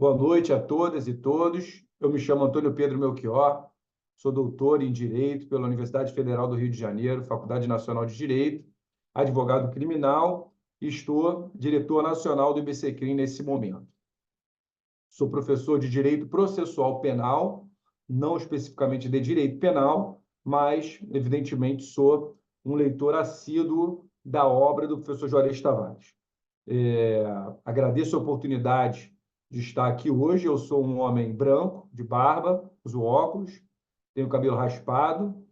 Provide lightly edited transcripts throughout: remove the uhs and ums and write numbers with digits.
Boa noite a todas e todos. Eu me chamo Antônio Pedro Melchior, sou doutor em Direito pela Universidade Federal do Rio de Janeiro, Faculdade Nacional de Direito, advogado criminal e estou diretor nacional do IBCCRIM nesse momento. Sou professor de Direito Processual Penal, não especificamente de Direito Penal, mas, evidentemente, sou um leitor assíduo da obra do professor Juarez Tavares. Agradeço a oportunidade de estar aqui hoje. Eu sou um homem branco, de barba, uso óculos, tenho cabelo raspado,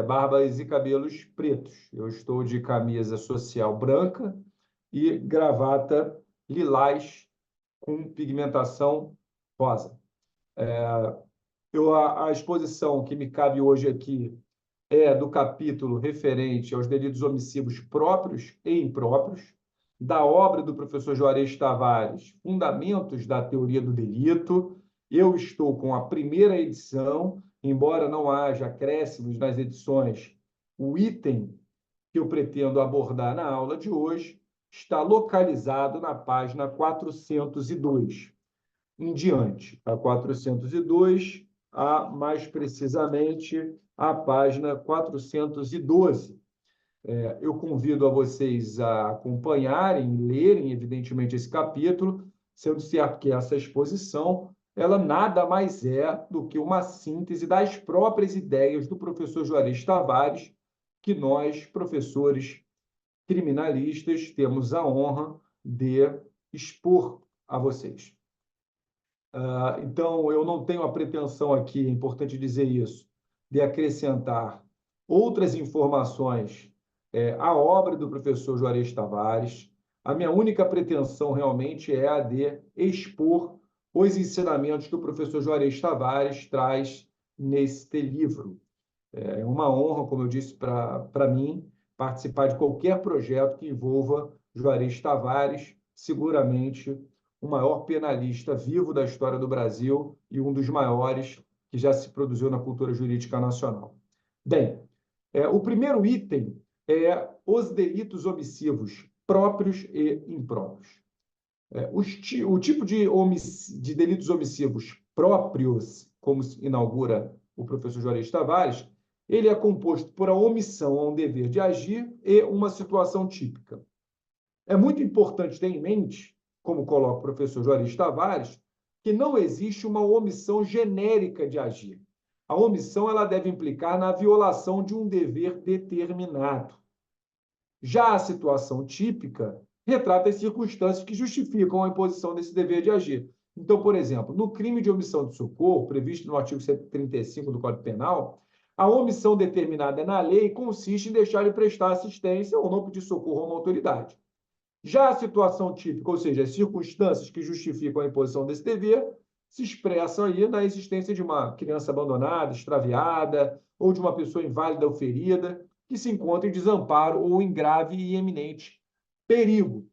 barbas e cabelos pretos. Eu estou de camisa social branca e gravata lilás com pigmentação rosa. A exposição que me cabe hoje aqui é do capítulo referente aos delitos omissivos próprios e impróprios, da obra do professor Juarez Tavares, Fundamentos da Teoria do Delito. Eu estou com a primeira edição, embora não haja acréscimos nas edições, o item que eu pretendo abordar na aula de hoje está localizado na página 402 em diante. A 402, mais precisamente, a página 412. Eu convido a vocês a acompanharem, lerem, evidentemente, esse capítulo, sendo certo que essa exposição ela nada mais é do que uma síntese das próprias ideias do professor Juarez Tavares, que nós, professores criminalistas, temos a honra de expor a vocês. Então, eu não tenho a pretensão aqui, é importante dizer isso, de acrescentar outras informações à obra do professor Juarez Tavares. A minha única pretensão realmente é a de expor os ensinamentos que o professor Juarez Tavares traz neste livro. É uma honra, como eu disse, para mim, participar de qualquer projeto que envolva Juarez Tavares, seguramente o maior penalista vivo da história do Brasil e um dos maiores que já se produziu na cultura jurídica nacional. Bem, o primeiro item é os delitos omissivos próprios e impróprios. O tipo de delitos omissivos próprios, como inaugura o professor Juarez Tavares, ele é composto por a omissão a um dever de agir e uma situação típica. É muito importante ter em mente, como coloca o professor Juarez Tavares, que não existe uma omissão genérica de agir. A omissão ela deve implicar na violação de um dever determinado. Já a situação típica retrata as circunstâncias que justificam a imposição desse dever de agir. Então, por exemplo, no crime de omissão de socorro, previsto no artigo 135 do Código Penal, a omissão determinada na lei consiste em deixar de prestar assistência ou não pedir socorro a uma autoridade. Já a situação típica, ou seja, as circunstâncias que justificam a imposição desse dever, se expressam aí na existência de uma criança abandonada, extraviada, ou de uma pessoa inválida ou ferida, que se encontra em desamparo ou em grave e eminente perigo.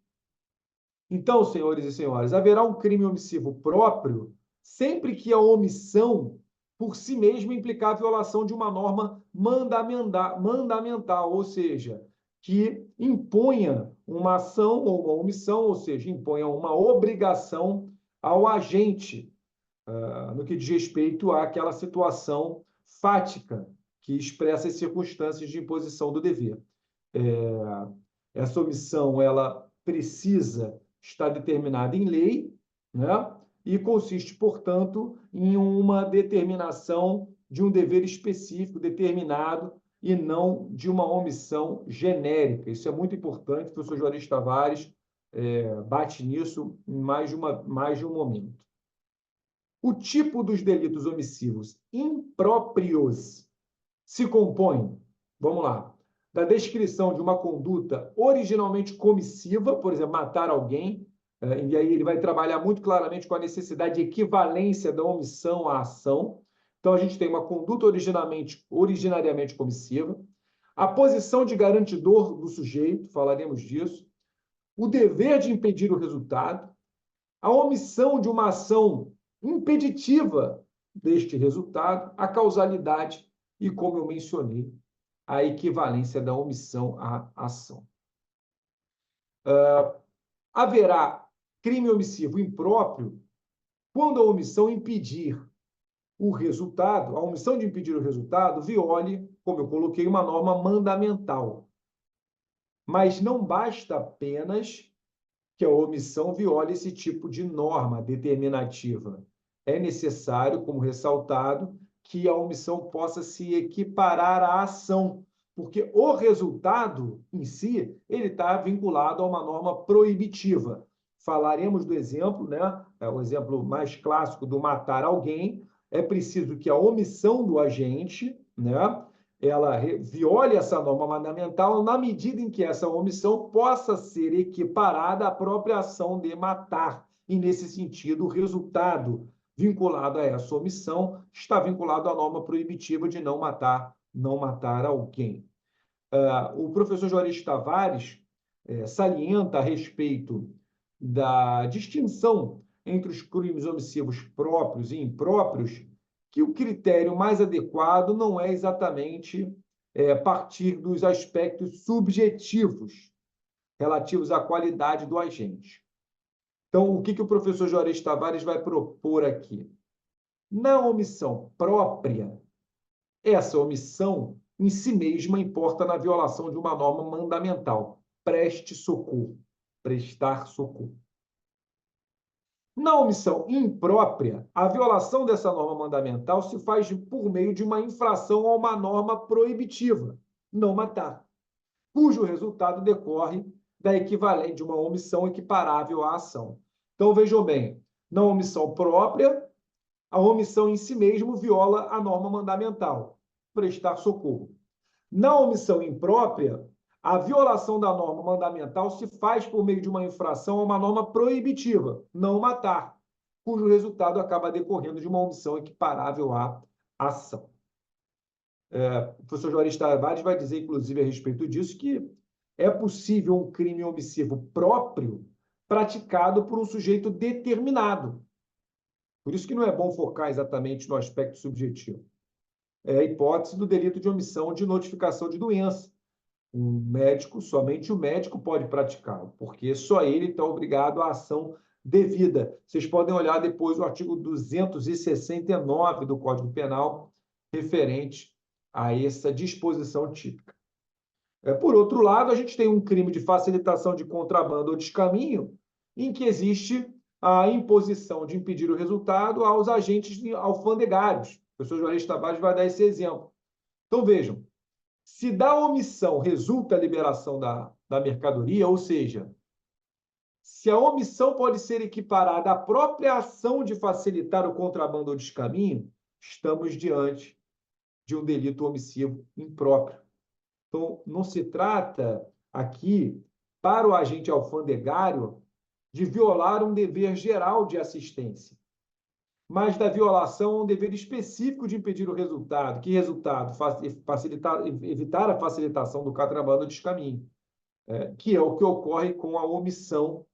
Então, senhores e senhoras, haverá um crime omissivo próprio sempre que a omissão por si mesma implicar a violação de uma norma mandamental, ou seja, que imponha uma ação ou uma omissão, ou seja, imponha uma obrigação ao agente, no que diz respeito àquela situação fática que expressa as circunstâncias de imposição do dever. Essa omissão ela precisa estar determinada em lei, né? E consiste, portanto, em uma determinação de um dever específico, determinado, e não de uma omissão genérica. Isso é muito importante, o professor Juarez Tavares bate nisso em mais de um momento. O tipo dos delitos omissivos impróprios se compõe, vamos lá, da descrição de uma conduta originalmente comissiva, por exemplo, matar alguém, e aí ele vai trabalhar muito claramente com a necessidade de equivalência da omissão à ação. Então, a gente tem uma conduta originariamente comissiva, a posição de garantidor do sujeito, falaremos disso, o dever de impedir o resultado, a omissão de uma ação impeditiva deste resultado, a causalidade e, como eu mencionei, a equivalência da omissão à ação. Haverá crime omissivo impróprio quando a omissão impedir o resultado, a omissão de impedir o resultado viole, como eu coloquei, uma norma mandamental. Mas não basta apenas que a omissão viole esse tipo de norma determinativa. É necessário, como ressaltado, que a omissão possa se equiparar à ação, porque o resultado em si ele está vinculado a uma norma proibitiva. Falaremos do exemplo, né? O exemplo mais clássico do matar alguém. É preciso que a omissão do agente, né, ela viole essa norma mandamental na medida em que essa omissão possa ser equiparada à própria ação de matar. E, nesse sentido, o resultado vinculado a essa omissão está vinculado à norma proibitiva de não matar alguém. O professor Juarez Tavares salienta a respeito da distinção entre os crimes omissivos próprios e impróprios, que o critério mais adequado não é exatamente partir dos aspectos subjetivos relativos à qualidade do agente. Então, o que o professor Juarez Tavares vai propor aqui? Na omissão própria, essa omissão em si mesma importa na violação de uma norma mandamental. Preste socorro. Prestar socorro. Na omissão imprópria, a violação dessa norma mandamental se faz por meio de uma infração a uma norma proibitiva, não matar, cujo resultado decorre da equivalente de uma omissão equiparável à ação. Então, vejam bem, na omissão própria, a omissão em si mesmo viola a norma mandamental, prestar socorro. Na omissão imprópria, a violação da norma mandamental se faz por meio de uma infração a uma norma proibitiva, não matar, cujo resultado acaba decorrendo de uma omissão equiparável à ação. O professor Juarez Tavares vai dizer, inclusive, a respeito disso, que é possível um crime omissivo próprio praticado por um sujeito determinado. Por isso que não é bom focar exatamente no aspecto subjetivo. É a hipótese do delito de omissão de notificação de doença. Um médico, somente o médico pode praticá-lo, porque só ele está obrigado à ação devida. Vocês podem olhar depois o artigo 269 do Código Penal, referente a essa disposição típica. Por outro lado, a gente tem um crime de facilitação de contrabando ou descaminho, em que existe a imposição de impedir o resultado aos agentes alfandegários. O professor Juarez Tavares vai dar esse exemplo. Então, vejam, se da omissão resulta a liberação da mercadoria, ou seja, se a omissão pode ser equiparada à própria ação de facilitar o contrabando ou descaminho, estamos diante de um delito omissivo impróprio. Então, não se trata aqui, para o agente alfandegário, de violar um dever geral de assistência, mas da violação a um dever específico de impedir o resultado. Que resultado? Evitar a facilitação do contrabando ou descaminho, que é o que ocorre com a omissão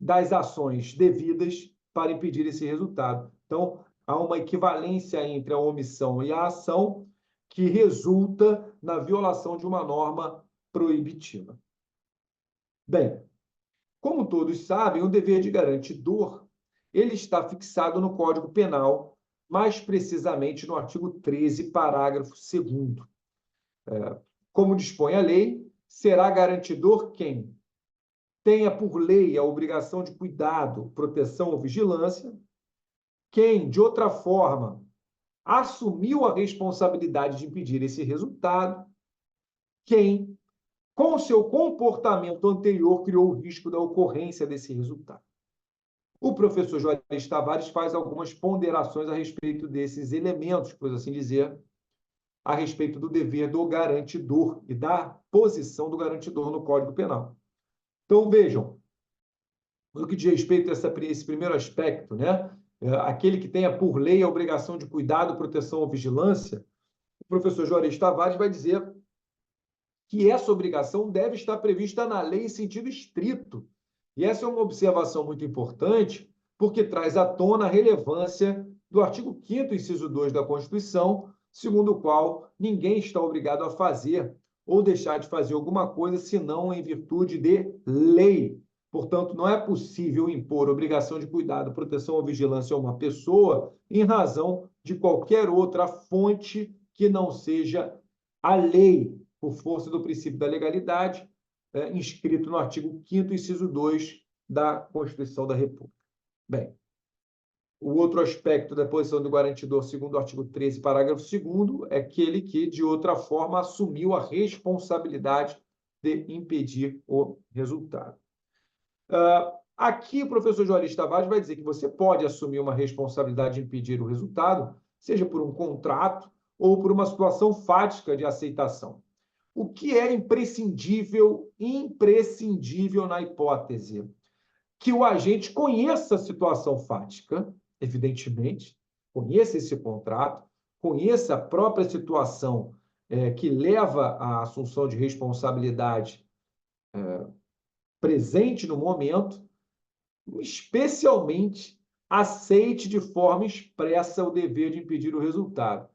das ações devidas para impedir esse resultado. Então, há uma equivalência entre a omissão e a ação que resulta na violação de uma norma proibitiva. Bem, como todos sabem, o dever de garantidor ele está fixado no Código Penal, mais precisamente no artigo 13, parágrafo 2º. Como dispõe a lei, será garantidor quem tenha por lei a obrigação de cuidado, proteção ou vigilância, quem, de outra forma, assumiu a responsabilidade de impedir esse resultado, quem, com seu comportamento anterior, criou o risco da ocorrência desse resultado. O professor Juarez Tavares faz algumas ponderações a respeito desses elementos, por assim dizer, a respeito do dever do garantidor e da posição do garantidor no Código Penal. Então, vejam, no que diz respeito a esse primeiro aspecto, né? Aquele que tenha por lei a obrigação de cuidado, proteção ou vigilância, o professor Juarez Tavares vai dizer que essa obrigação deve estar prevista na lei em sentido estrito. E essa é uma observação muito importante, porque traz à tona a relevância do artigo 5º, inciso 2 da Constituição, segundo o qual ninguém está obrigado a fazer ou deixar de fazer alguma coisa, senão em virtude de lei. Portanto, não é possível impor obrigação de cuidado, proteção ou vigilância a uma pessoa em razão de qualquer outra fonte que não seja a lei, por força do princípio da legalidade, inscrito no artigo 5º, inciso 2 da Constituição da República. Bem, o outro aspecto da posição do garantidor, segundo o artigo 13, parágrafo 2º, é aquele que, de outra forma, assumiu a responsabilidade de impedir o resultado. Aqui, o professor Juarez Tavares vai dizer que você pode assumir uma responsabilidade de impedir o resultado, seja por um contrato ou por uma situação fática de aceitação. O que é imprescindível na hipótese? Que o agente conheça a situação fática, evidentemente, conheça esse contrato, conheça a própria situação que leva à assunção de responsabilidade presente no momento, especialmente aceite de forma expressa o dever de impedir o resultado.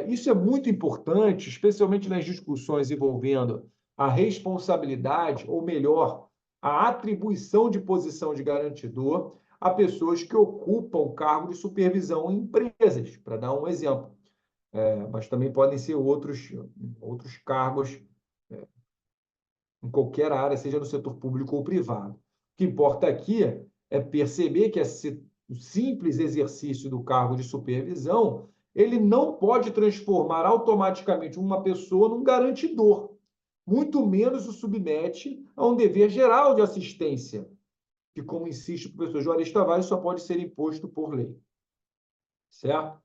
Isso é muito importante, especialmente nas discussões envolvendo a responsabilidade, ou melhor, a atribuição de posição de garantidor a pessoas que ocupam cargo de supervisão em empresas, para dar um exemplo. Mas também podem ser outros cargos em qualquer área, seja no setor público ou privado. O que importa aqui é perceber que o simples exercício do cargo de supervisão ele não pode transformar automaticamente uma pessoa num garantidor, muito menos o submete a um dever geral de assistência, que, como insiste o professor Juarez Tavares, só pode ser imposto por lei. Certo?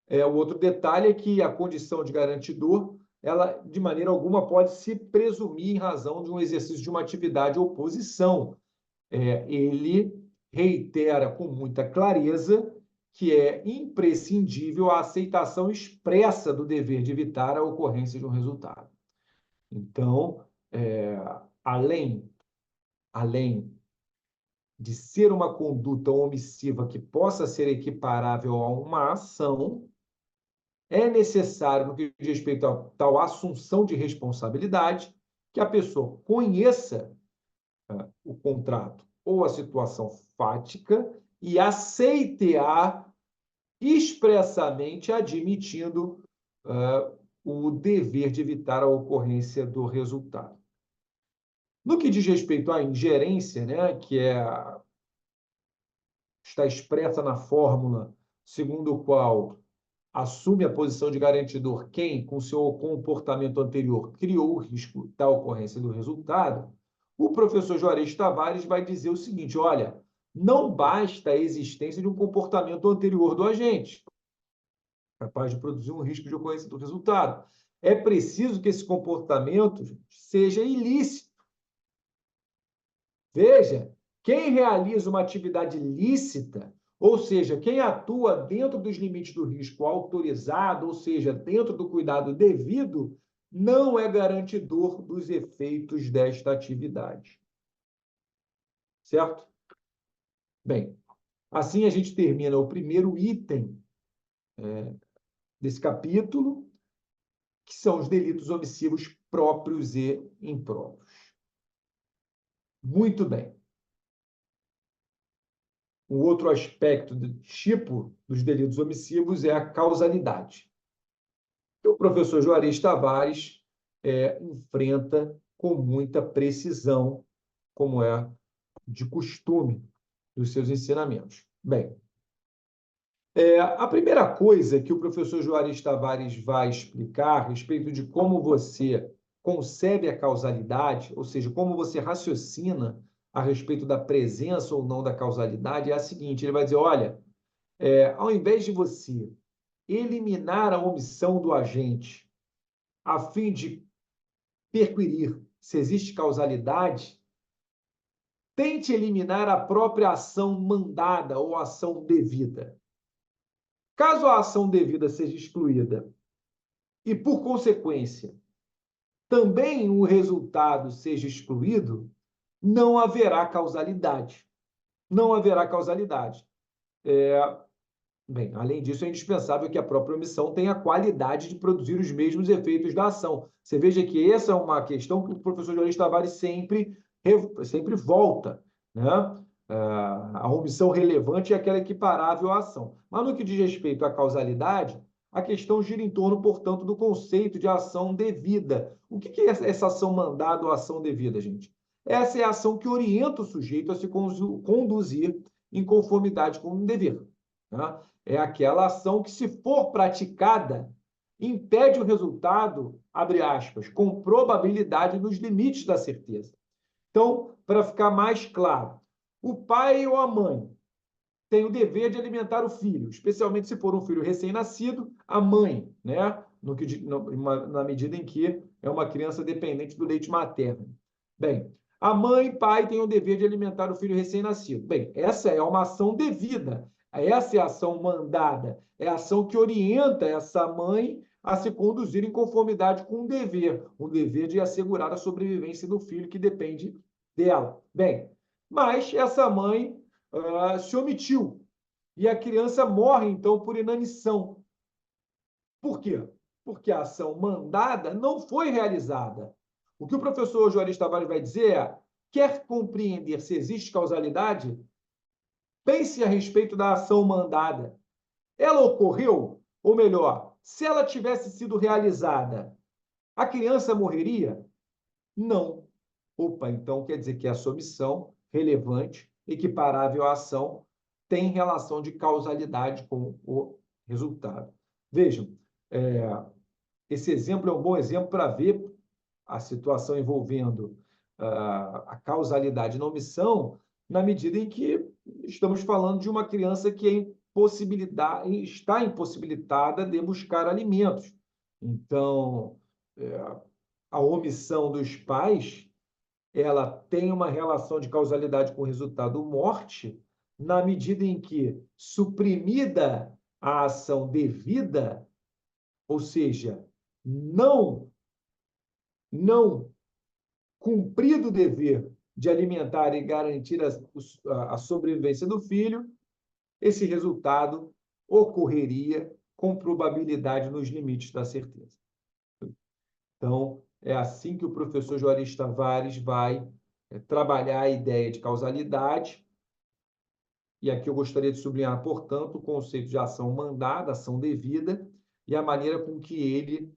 O outro detalhe é que a condição de garantidor, ela, de maneira alguma, pode se presumir em razão de um exercício de uma atividade ou posição. Ele reitera com muita clareza que é imprescindível a aceitação expressa do dever de evitar a ocorrência de um resultado. Então, além de ser uma conduta omissiva que possa ser equiparável a uma ação, é necessário, no que diz respeito a tal assunção de responsabilidade, que a pessoa conheça o contrato ou a situação fática e aceite-a expressamente, admitindo o dever de evitar a ocorrência do resultado. No que diz respeito à ingerência, né, que está expressa na fórmula segundo o qual assume a posição de garantidor quem, com seu comportamento anterior, criou o risco da ocorrência do resultado, o professor Juarez Tavares vai dizer o seguinte: olha, não basta a existência de um comportamento anterior do agente, capaz de produzir um risco de ocorrência do resultado. É preciso que esse comportamento seja ilícito. Veja, quem realiza uma atividade lícita, ou seja, quem atua dentro dos limites do risco autorizado, ou seja, dentro do cuidado devido, não é garantidor dos efeitos desta atividade. Certo? Bem, assim a gente termina o primeiro item desse capítulo, que são os delitos omissivos próprios e impróprios. Muito bem. O outro aspecto do tipo dos delitos omissivos é a causalidade. O professor Juarez Tavares enfrenta com muita precisão, como é de costume dos seus ensinamentos. Bem, a primeira coisa que o professor Juarez Tavares vai explicar a respeito de como você concebe a causalidade, ou seja, como você raciocina a respeito da presença ou não da causalidade, é a seguinte: ele vai dizer, olha, ao invés de você eliminar a omissão do agente a fim de perquirir se existe causalidade, tente eliminar a própria ação mandada ou ação devida. Caso a ação devida seja excluída e, por consequência, também o resultado seja excluído, não haverá causalidade. Não haverá causalidade. Bem, além disso, é indispensável que a própria omissão tenha a qualidade de produzir os mesmos efeitos da ação. Você veja que essa é uma questão que o professor Juarez Tavares sempre volta. né? A omissão relevante é aquela equiparável à ação. Mas no que diz respeito à causalidade, a questão gira em torno, portanto, do conceito de ação devida. O que é essa ação mandada ou ação devida, gente? Essa é a ação que orienta o sujeito a se conduzir em conformidade com um dever, né? É aquela ação que, se for praticada, impede o resultado, abre aspas, com probabilidade nos limites da certeza. Então, para ficar mais claro, o pai ou a mãe tem o dever de alimentar o filho, especialmente se for um filho recém-nascido, a mãe, né? Na medida em que é uma criança dependente do leite materno. Bem, a mãe e pai têm o dever de alimentar o filho recém-nascido. Bem, essa é uma ação devida, essa é a ação mandada, é a ação que orienta essa mãe a se conduzir em conformidade com o dever de assegurar a sobrevivência do filho que depende dela. Bem, mas essa mãe se omitiu. E a criança morre, então, por inanição. Por quê? Porque a ação mandada não foi realizada. O que o professor Juarez Tavares vai dizer é: quer compreender se existe causalidade? Pense a respeito da ação mandada. Ela ocorreu? Ou melhor, se ela tivesse sido realizada, a criança morreria? Não. Opa, então quer dizer que essa omissão relevante, equiparável à ação, tem relação de causalidade com o resultado. Vejam, esse exemplo é um bom exemplo para ver a situação envolvendo a causalidade na omissão, na medida em que estamos falando de uma criança que está impossibilitada de buscar alimentos. Então, a omissão dos pais, ela tem uma relação de causalidade com o resultado morte, na medida em que, suprimida a ação devida, ou seja, não cumprido o dever de alimentar e garantir a sobrevivência do filho, esse resultado ocorreria com probabilidade nos limites da certeza. Então, é assim que o professor Juarez Tavares vai trabalhar a ideia de causalidade. E aqui eu gostaria de sublinhar, portanto, o conceito de ação mandada, ação devida, e a maneira com que ele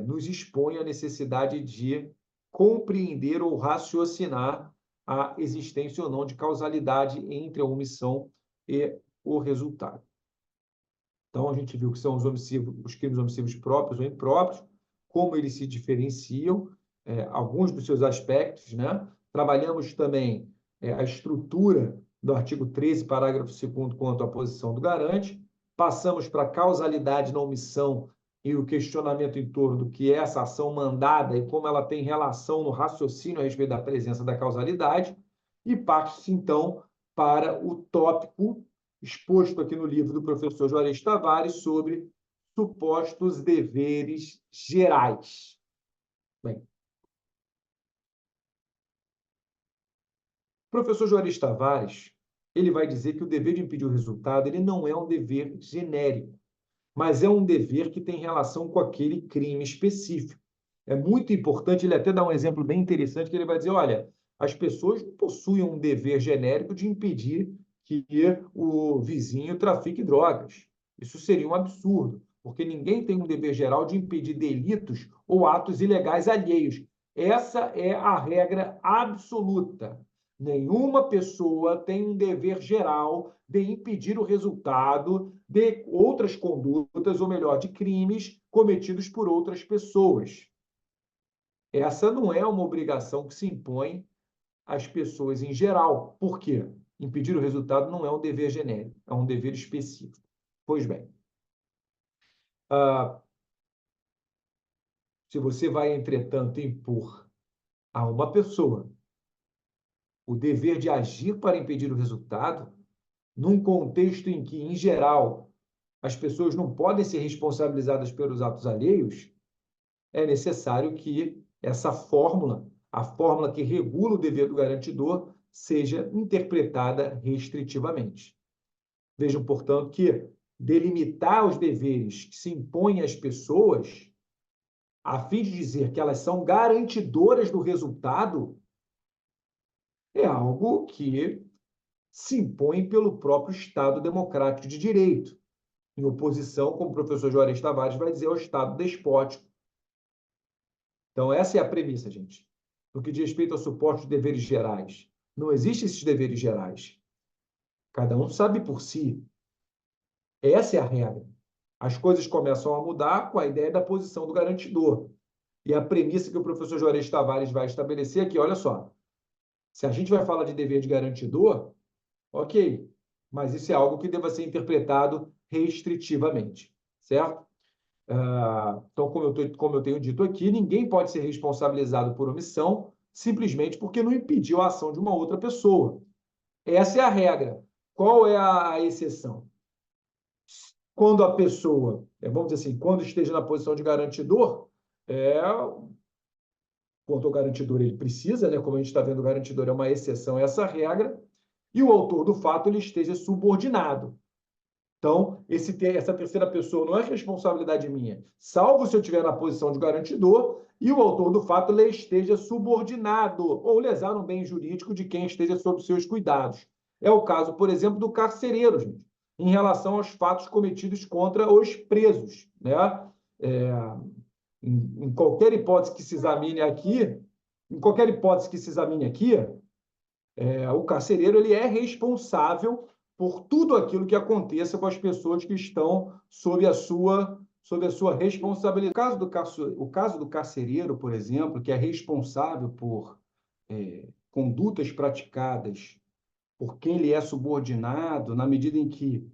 nos expõe a necessidade de compreender ou raciocinar a existência ou não de causalidade entre a omissão e o resultado. Então, a gente viu que são os crimes omissivos próprios ou impróprios, como eles se diferenciam, alguns dos seus aspectos, né? Trabalhamos também a estrutura do artigo 13, parágrafo 2º, quanto à posição do garante. Passamos para a causalidade na omissão e o questionamento em torno do que é essa ação mandada e como ela tem relação no raciocínio a respeito da presença da causalidade. E parte-se, então, para o tópico exposto aqui no livro do professor Juarez Tavares sobre supostos deveres gerais. Bem, o professor Juarez Tavares, ele vai dizer que o dever de impedir o resultado ele não é um dever genérico, mas é um dever que tem relação com aquele crime específico. É muito importante, ele até dá um exemplo bem interessante, que ele vai dizer, olha, as pessoas não possuem um dever genérico de impedir que o vizinho trafique drogas. Isso seria um absurdo, porque ninguém tem um dever geral de impedir delitos ou atos ilegais alheios. Essa é a regra absoluta. Nenhuma pessoa tem um dever geral de impedir o resultado de outras condutas, ou melhor, de crimes cometidos por outras pessoas. Essa não é uma obrigação que se impõe às pessoas em geral. Por quê? Impedir o resultado não é um dever genérico, é um dever específico. Pois bem, se você vai, entretanto, impor a uma pessoa o dever de agir para impedir o resultado, num contexto em que, em geral, as pessoas não podem ser responsabilizadas pelos atos alheios, é necessário que essa fórmula, a fórmula que regula o dever do garantidor, seja interpretada restritivamente. Vejam, portanto, que delimitar os deveres que se impõem às pessoas, a fim de dizer que elas são garantidoras do resultado, é algo que se impõem pelo próprio Estado democrático de direito, em oposição, como o professor Juarez Tavares vai dizer, ao Estado despótico. Então, essa é a premissa, gente. No que diz respeito ao suporte de deveres gerais. Não existem esses deveres gerais. Cada um sabe por si. Essa é a regra. As coisas começam a mudar com a ideia da posição do garantidor. E a premissa que o professor Juarez Tavares vai estabelecer aqui, olha só, se a gente vai falar de dever de garantidor, ok, mas isso é algo que deva ser interpretado restritivamente, certo? Então, como eu tenho dito aqui, ninguém pode ser responsabilizado por omissão simplesmente porque não impediu a ação de uma outra pessoa. Essa é a regra. Qual é a exceção? Quando a pessoa, vamos dizer assim, quando esteja na posição de garantidor, quanto ao garantidor ele precisa, né? Como a gente está vendo, o garantidor é uma exceção a essa regra, e o autor do fato ele esteja subordinado. Então, essa terceira pessoa não é responsabilidade minha, salvo se eu estiver na posição de garantidor e o autor do fato ele esteja subordinado ou lesar um bem jurídico de quem esteja sob seus cuidados. É o caso, por exemplo, do carcereiro, gente, em relação aos fatos cometidos contra os presos, né? Em qualquer hipótese que se examine aqui, o carcereiro ele é responsável por tudo aquilo que aconteça com as pessoas que estão sob a sua responsabilidade. O caso do carcereiro, por exemplo, que é responsável por condutas praticadas por quem lhe é subordinado, na medida em que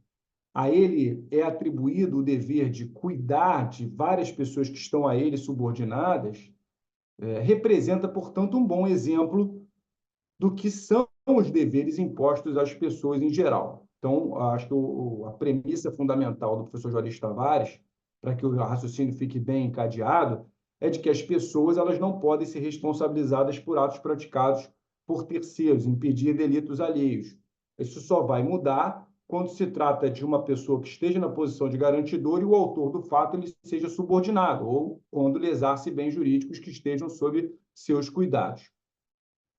a ele é atribuído o dever de cuidar de várias pessoas que estão a ele subordinadas, representa, portanto, um bom exemplo do que são os deveres impostos às pessoas em geral. Então, acho que a premissa fundamental do professor Juarez Tavares, para que o raciocínio fique bem encadeado, é de que as pessoas elas não podem ser responsabilizadas por atos praticados por terceiros, impedir delitos alheios. Isso só vai mudar quando se trata de uma pessoa que esteja na posição de garantidor e o autor do fato ele seja subordinado, ou quando lesar-se bens jurídicos que estejam sob seus cuidados.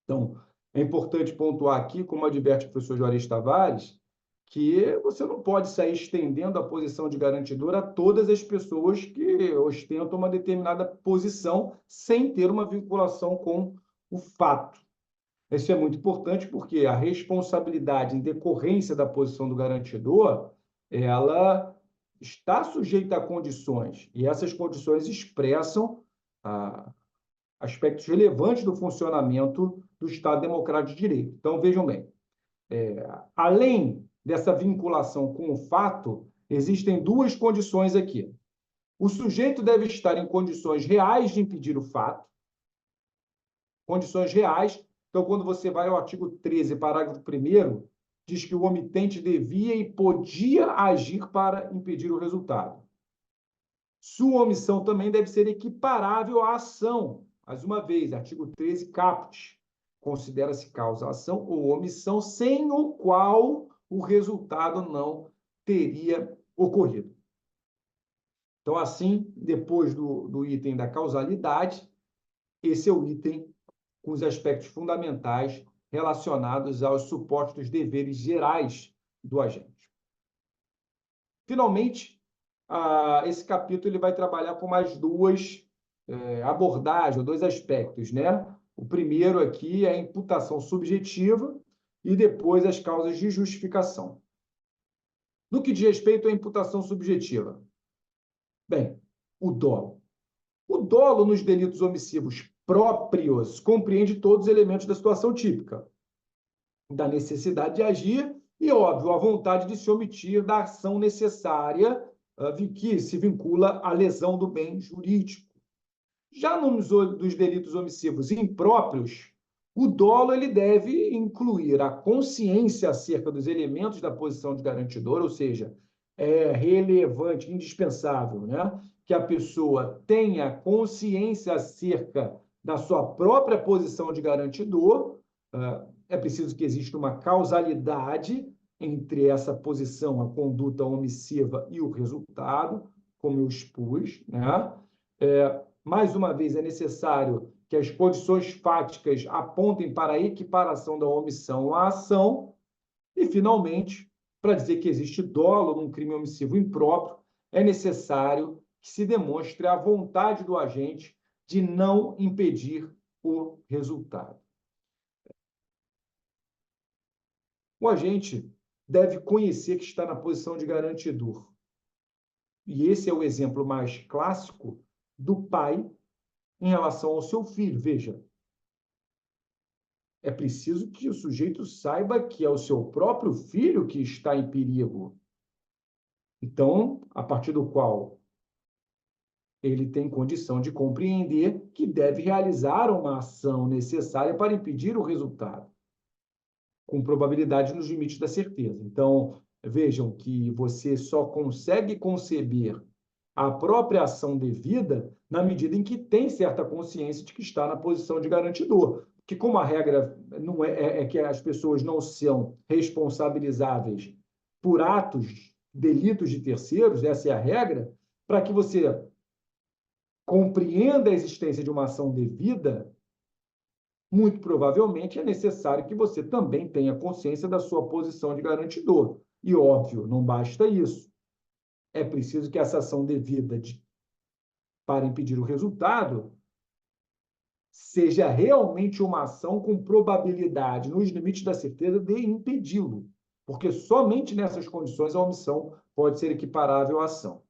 Então, é importante pontuar aqui, como adverte o professor Juarez Tavares, que você não pode sair estendendo a posição de garantidor a todas as pessoas que ostentam uma determinada posição sem ter uma vinculação com o fato. Isso é muito importante porque a responsabilidade em decorrência da posição do garantidor, ela está sujeita a condições, e essas condições expressam aspectos relevantes do funcionamento do Estado Democrático de Direito. Então, vejam bem, além dessa vinculação com o fato, existem duas condições aqui. O sujeito deve estar em condições reais de impedir o fato, condições reais. Então, quando você vai ao artigo 13, parágrafo 1º, diz que o omitente devia e podia agir para impedir o resultado. Sua omissão também deve ser equiparável à ação. Mais uma vez, artigo 13, caput. Considera-se causa, ação ou omissão sem o qual o resultado não teria ocorrido. Então, assim, depois do item da causalidade, esse é o item com os aspectos fundamentais relacionados aos supostos deveres gerais do agente. Finalmente, esse capítulo ele vai trabalhar com mais duas abordagens, dois aspectos, né? O primeiro aqui é a imputação subjetiva e depois as causas de justificação. No que diz respeito à imputação subjetiva? Bem, o dolo. O dolo nos delitos omissivos próprios compreende todos os elementos da situação típica, da necessidade de agir e, óbvio, a vontade de se omitir da ação necessária que se vincula à lesão do bem jurídico. Já dos delitos omissivos impróprios, o dolo ele deve incluir a consciência acerca dos elementos da posição de garantidor, ou seja, é relevante, indispensável, né, que a pessoa tenha consciência acerca da sua própria posição de garantidor. É preciso que exista uma causalidade entre essa posição, a conduta omissiva e o resultado, como eu expus, né? Mais uma vez, é necessário que as condições fáticas apontem para a equiparação da omissão à ação E, finalmente, para dizer que existe dolo num crime omissivo impróprio, é necessário que se demonstre a vontade do agente de não impedir o resultado. O agente deve conhecer que está na posição de garantidor. E esse é o exemplo mais clássico do pai em relação ao seu filho. Veja, é preciso que o sujeito saiba que é o seu próprio filho que está em perigo. Então, a partir do qual ele tem condição de compreender que deve realizar uma ação necessária para impedir o resultado, com probabilidade nos limites da certeza. Então, vejam que você só consegue conceber a própria ação devida na medida em que tem certa consciência de que está na posição de garantidor. Que como a regra não é que as pessoas não são responsabilizáveis por atos, delitos de terceiros, essa é a regra, para que você compreenda a existência de uma ação devida, muito provavelmente é necessário que você também tenha consciência da sua posição de garantidor. E, óbvio, não basta isso. É preciso que essa ação devida para impedir o resultado seja realmente uma ação com probabilidade, nos limites da certeza, de impedi-lo. Porque somente nessas condições a omissão pode ser equiparável à ação.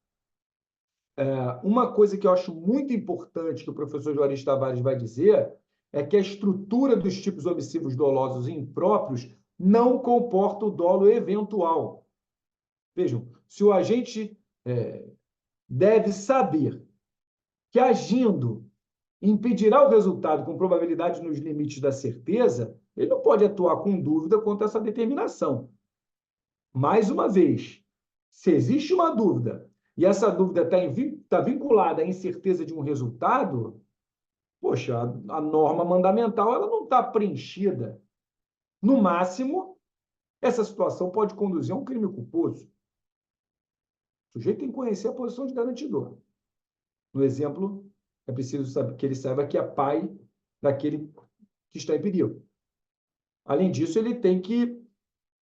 Uma coisa que eu acho muito importante que o professor Juarez Tavares vai dizer é que a estrutura dos tipos omissivos dolosos e impróprios não comporta o dolo eventual. Vejam, se o agente deve saber que agindo impedirá o resultado com probabilidade nos limites da certeza, ele não pode atuar com dúvida quanto a essa determinação. Mais uma vez, se existe uma dúvida e essa dúvida está vinculada à incerteza de um resultado, poxa, a norma mandamental ela não está preenchida. No máximo, essa situação pode conduzir a um crime culposo. O sujeito tem que conhecer a posição de garantidor. No exemplo, é preciso saber que ele saiba que é pai daquele que está em perigo. Além disso, ele tem que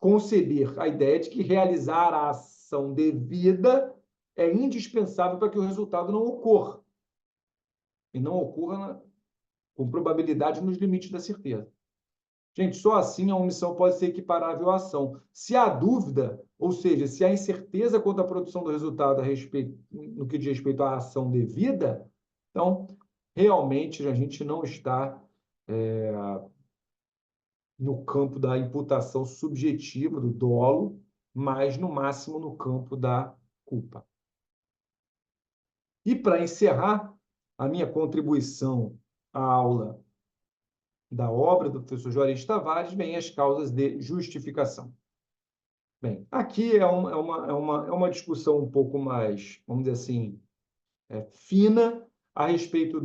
conceber a ideia de que realizar a ação devida é indispensável para que o resultado não ocorra. E não ocorra com probabilidade nos limites da certeza. Gente, só assim a omissão pode ser equiparável à ação. Se há dúvida, ou seja, se há incerteza quanto à produção do resultado no que diz respeito à ação devida, então, realmente, a gente não está no campo da imputação subjetiva do dolo, mas, no máximo, no campo da culpa. E, para encerrar a minha contribuição à aula da obra do professor Juarez Tavares, vem as causas de justificação. Bem, aqui é uma discussão um pouco mais, vamos dizer assim, fina a respeito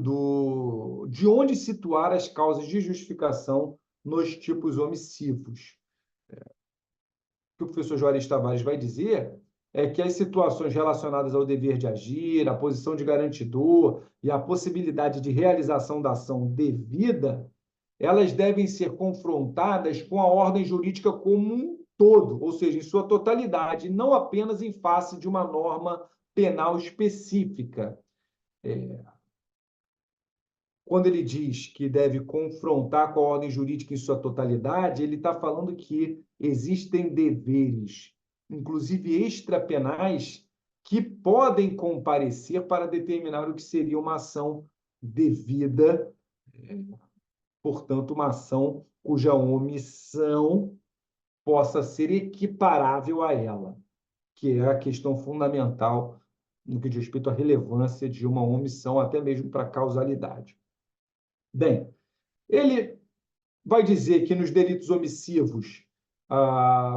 de onde situar as causas de justificação nos tipos omissivos. O que o professor Juarez Tavares vai dizer é que as situações relacionadas ao dever de agir, a posição de garantidor e a possibilidade de realização da ação devida, elas devem ser confrontadas com a ordem jurídica como um todo, ou seja, em sua totalidade, não apenas em face de uma norma penal específica. Quando ele diz que deve confrontar com a ordem jurídica em sua totalidade, ele está falando que existem deveres, inclusive extrapenais, que podem comparecer para determinar o que seria uma ação devida, portanto, uma ação cuja omissão possa ser equiparável a ela, que é a questão fundamental no que diz respeito à relevância de uma omissão, até mesmo para a causalidade. Bem, ele vai dizer que nos delitos omissivos,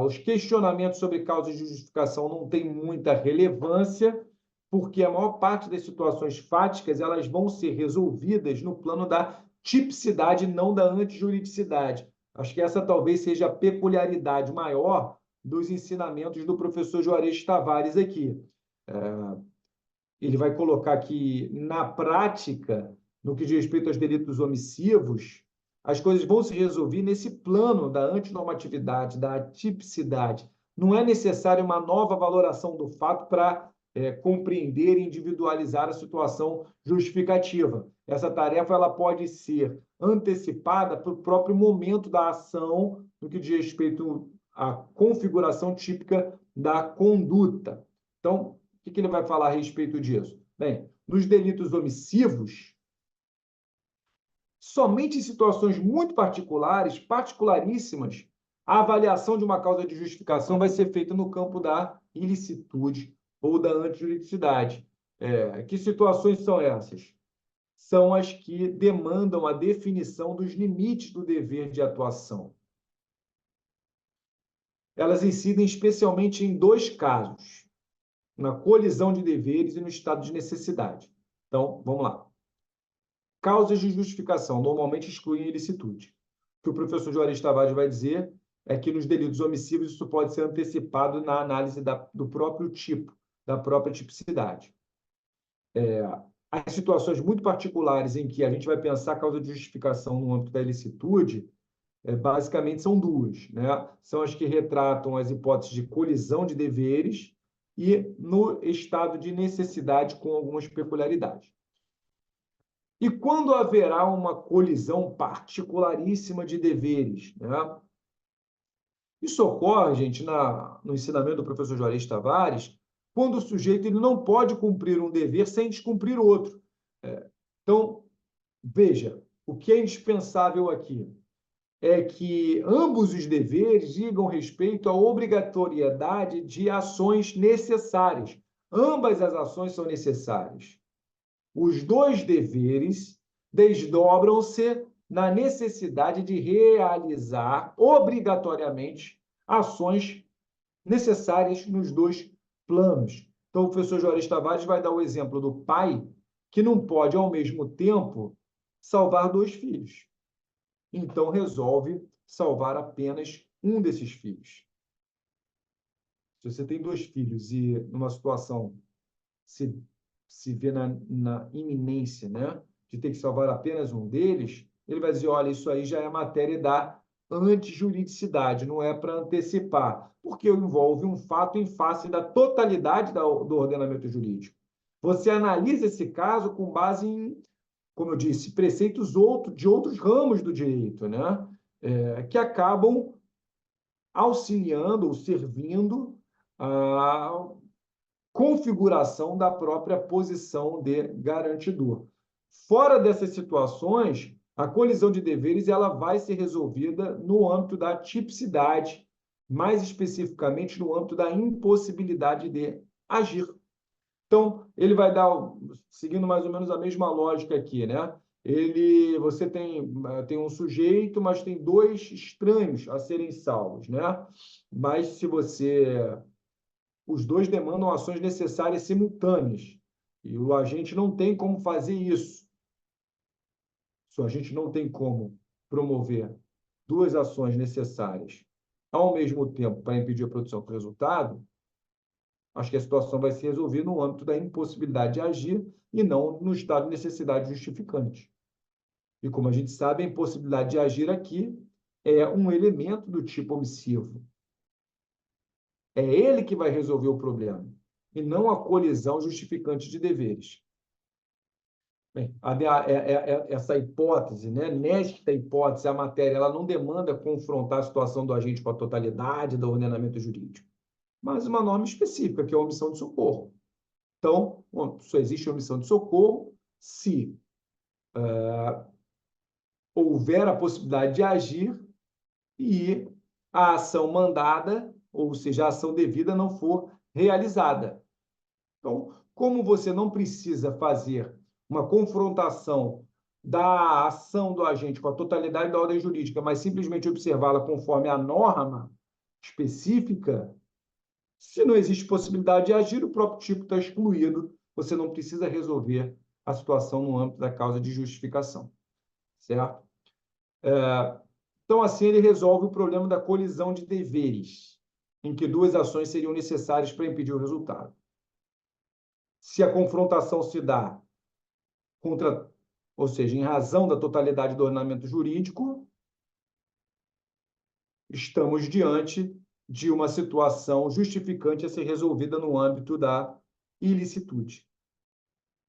os questionamentos sobre causas de justificação não têm muita relevância, porque a maior parte das situações fáticas elas vão ser resolvidas no plano da tipicidade, não da antijuridicidade. Acho que essa talvez seja a peculiaridade maior dos ensinamentos do professor Juarez Tavares aqui. Ele vai colocar que, na prática, no que diz respeito aos delitos omissivos, as coisas vão se resolver nesse plano da antinormatividade, da atipicidade. Não é necessário uma nova valoração do fato para compreender e individualizar a situação justificativa. Essa tarefa ela pode ser antecipada para o próprio momento da ação, no que diz respeito à configuração típica da conduta. Então, o que ele vai falar a respeito disso? Bem, nos delitos omissivos, somente em situações muito particulares, particularíssimas, a avaliação de uma causa de justificação vai ser feita no campo da ilicitude ou da antijuridicidade. Que situações são essas? São as que demandam a definição dos limites do dever de atuação. Elas incidem especialmente em dois casos, na colisão de deveres e no estado de necessidade. Então, vamos lá. Causas de justificação normalmente excluem a ilicitude. O que o professor Juarez Tavares vai dizer é que nos delitos omissivos isso pode ser antecipado na análise do próprio tipo, da própria tipicidade. As situações muito particulares em que a gente vai pensar a causa de justificação no âmbito da ilicitude, basicamente são duas, né? São as que retratam as hipóteses de colisão de deveres e no estado de necessidade com algumas peculiaridades. E quando haverá uma colisão particularíssima de deveres, né? Isso ocorre, gente, no ensinamento do professor Juarez Tavares, quando o sujeito ele não pode cumprir um dever sem descumprir outro. Então, veja, o que é indispensável aqui é que ambos os deveres digam respeito à obrigatoriedade de ações necessárias. Ambas as ações são necessárias. Os dois deveres desdobram-se na necessidade de realizar obrigatoriamente ações necessárias nos dois planos. Então, o professor Juarez Tavares vai dar o exemplo do pai que não pode, ao mesmo tempo, salvar dois filhos. Então, resolve salvar apenas um desses filhos. Se você tem dois filhos e, numa situação, se vê na iminência, né, de ter que salvar apenas um deles, ele vai dizer, olha, isso aí já é matéria da antijuridicidade, não é para antecipar, porque envolve um fato em face da totalidade do ordenamento jurídico. Você analisa esse caso com base em, como eu disse, preceitos de outros ramos do direito, né, que acabam auxiliando ou servindo a configuração da própria posição de garantidor. Fora dessas situações, a colisão de deveres ela vai ser resolvida no âmbito da tipicidade, mais especificamente no âmbito da impossibilidade de agir. Então, ele vai dar, seguindo mais ou menos a mesma lógica aqui, né? Você tem um sujeito, mas tem dois estranhos a serem salvos, né? Mas se os dois demandam ações necessárias simultâneas. E o agente não tem como fazer isso. Se o agente não tem como promover duas ações necessárias ao mesmo tempo para impedir a produção do resultado, acho que a situação vai se resolver no âmbito da impossibilidade de agir e não no estado de necessidade justificante. E como a gente sabe, a impossibilidade de agir aqui é um elemento do tipo omissivo. É ele que vai resolver o problema, e não a colisão justificante de deveres. Bem, essa hipótese, né, nesta hipótese, a matéria ela não demanda confrontar a situação do agente com a totalidade do ordenamento jurídico, mas uma norma específica, que é a omissão de socorro. Então, só existe omissão de socorro se houver a possibilidade de agir e a ação mandada, ou seja, a ação devida, não for realizada. Então, como você não precisa fazer uma confrontação da ação do agente com a totalidade da ordem jurídica, mas simplesmente observá-la conforme a norma específica, se não existe possibilidade de agir, o próprio tipo está excluído, você não precisa resolver a situação no âmbito da causa de justificação. Certo? Então, assim, ele resolve o problema da colisão de deveres, em que duas ações seriam necessárias para impedir o resultado. Se a confrontação se dá contra ou seja, em razão da totalidade do ordenamento jurídico, estamos diante de uma situação justificante a ser resolvida no âmbito da ilicitude.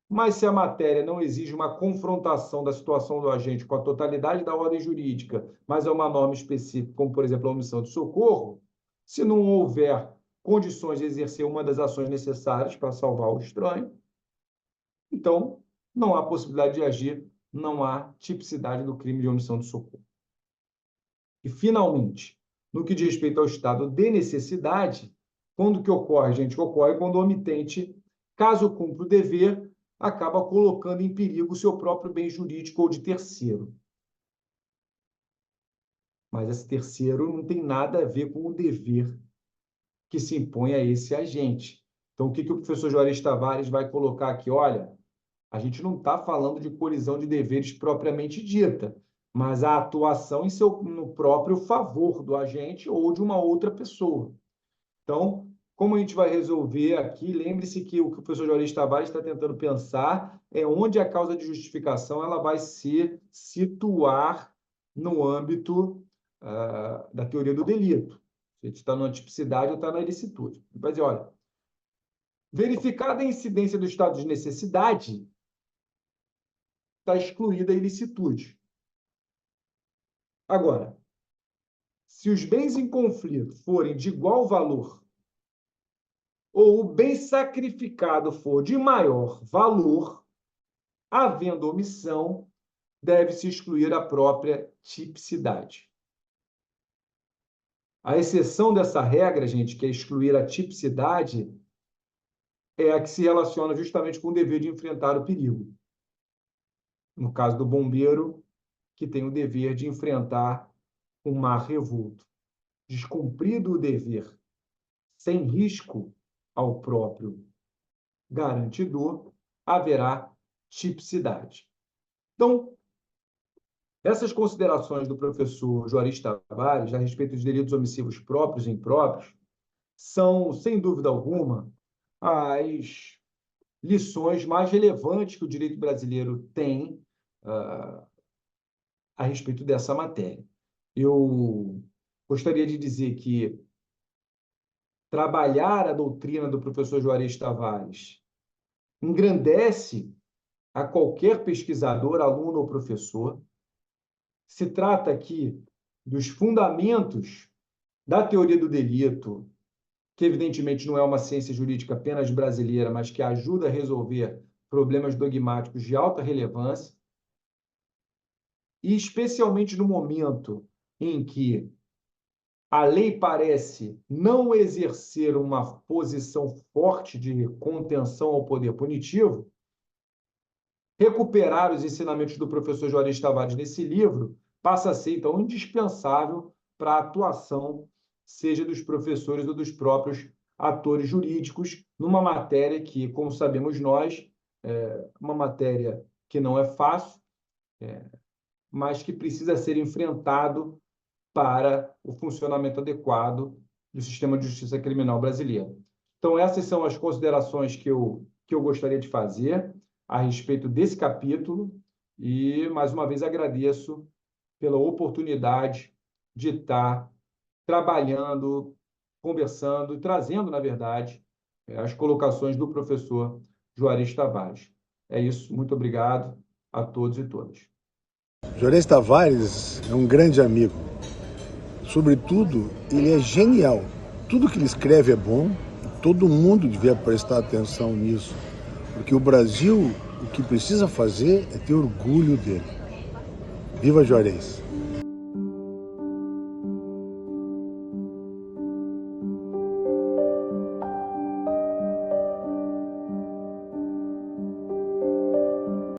Mas se a matéria não exige uma confrontação da situação do agente com a totalidade da ordem jurídica, mas é uma norma específica, como, por exemplo, a omissão de socorro, se não houver condições de exercer uma das ações necessárias para salvar o estranho, então não há possibilidade de agir, não há tipicidade do crime de omissão de socorro. E, finalmente, no que diz respeito ao estado de necessidade, quando que ocorre, gente? Ocorre quando o omitente, caso cumpra o dever, acaba colocando em perigo o seu próprio bem jurídico ou de terceiro. Mas esse terceiro não tem nada a ver com o dever que se impõe a esse agente. Então, o que o professor Juarez Tavares vai colocar aqui? Olha, a gente não está falando de colisão de deveres propriamente dita, mas a atuação no próprio favor do agente ou de uma outra pessoa. Então, como a gente vai resolver aqui? Lembre-se que o professor Juarez Tavares está tentando pensar é onde a causa de justificação ela vai se situar no âmbito da teoria do delito. Se a gente está na tipicidade ou está na ilicitude. Ele vai dizer, olha, verificada a incidência do estado de necessidade, está excluída a ilicitude. Agora, se os bens em conflito forem de igual valor ou o bem sacrificado for de maior valor, havendo omissão, deve-se excluir a própria tipicidade. A exceção dessa regra, gente, que é excluir a tipicidade, é a que se relaciona justamente com o dever de enfrentar o perigo. No caso do bombeiro, que tem o dever de enfrentar um mar revolto. Descumprido o dever, sem risco ao próprio garantidor, haverá tipicidade. Então, essas considerações do professor Juarez Tavares a respeito dos delitos omissivos próprios e impróprios são, sem dúvida alguma, as lições mais relevantes que o direito brasileiro tem a respeito dessa matéria. Eu gostaria de dizer que trabalhar a doutrina do professor Juarez Tavares engrandece a qualquer pesquisador, aluno ou professor. Se trata aqui dos fundamentos da teoria do delito, que evidentemente não é uma ciência jurídica apenas brasileira, mas que ajuda a resolver problemas dogmáticos de alta relevância, e especialmente no momento em que a lei parece não exercer uma posição forte de contenção ao poder punitivo, recuperar os ensinamentos do professor Juarez Tavares nesse livro passa a ser, então, indispensável para a atuação, seja dos professores ou dos próprios atores jurídicos, numa matéria que, como sabemos nós, é uma matéria que não é fácil, mas que precisa ser enfrentado para o funcionamento adequado do sistema de justiça criminal brasileiro. Então, essas são as considerações que eu gostaria de fazer a respeito desse capítulo e, mais uma vez, agradeço pela oportunidade de estar trabalhando, conversando e trazendo, na verdade, as colocações do professor Juarez Tavares. É isso, muito obrigado a todos e todas. Juarez Tavares é um grande amigo. Sobretudo, ele é genial. Tudo que ele escreve é bom e todo mundo devia prestar atenção nisso. Porque o Brasil, o que precisa fazer é ter orgulho dele. Viva Juarez!